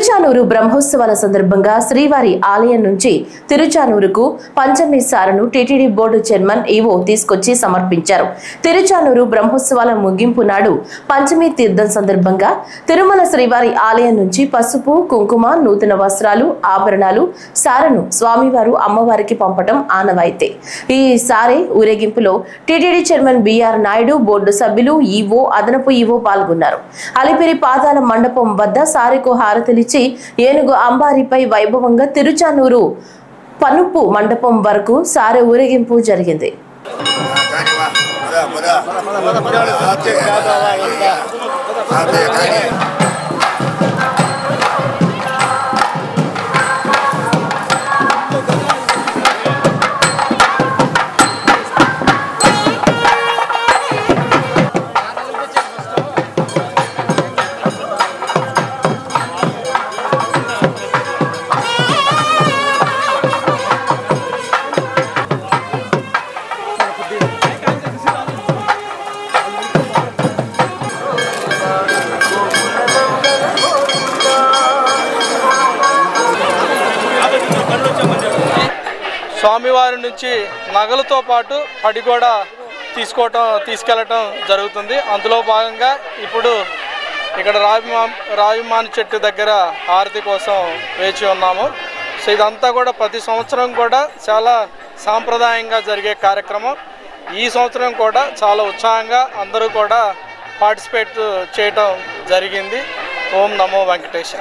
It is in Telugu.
తిరుచానూరు బ్రహ్మోత్సవాల సందర్భంగా శ్రీవారి ఆలయం నుంచి తిరుచానూరుకు పంచమి సారను టీటీడీ బోర్డు చైర్మన్ ఈవో తీసుకొచ్చి సమర్పించారు. తిరుచానూరు బ్రహ్మోత్సవాల ముగింపు నాడు పంచమి తీర్థం సందర్భంగా తిరుమల శ్రీవారి ఆలయం నుంచి పసుపు, కుంకుమ, నూతన వస్త్రాలు, ఆభరణాలు, సారను స్వామివారు అమ్మవారికి పంపడం ఆనవాయితీ. ఈ సారే ఊరేగింపులో TTD chairman BR Naidu, board సభ్యులు, ఈవో, అదనపు ఈవో పాల్గొన్నారు. అలిపిరి పాదాల మండపం వద్ద సారెకు హారతిలిచ్చి ఏనుగు అంబారిపై వైభవంగా తిరుచానూరు పనుపు మండపం వరకు సారె ఊరేగింపు జరిగింది. స్వామివారి నుంచి నగలతో పాటు పడి కూడా తీసుకెళ్ళటం జరుగుతుంది. అందులో భాగంగా ఇప్పుడు ఇక్కడ రావిమాన్ చెట్టు దగ్గర హారతి కోసం వేచి ఉన్నాము. సో ఇదంతా కూడా ప్రతి సంవత్సరం కూడా చాలా సాంప్రదాయంగా జరిగే కార్యక్రమం. ఈ సంవత్సరం కూడా చాలా ఉత్సాహంగా అందరూ కూడా పార్టిసిపేట్ చేయటం జరిగింది. ఓం నమో వెంకటేశ.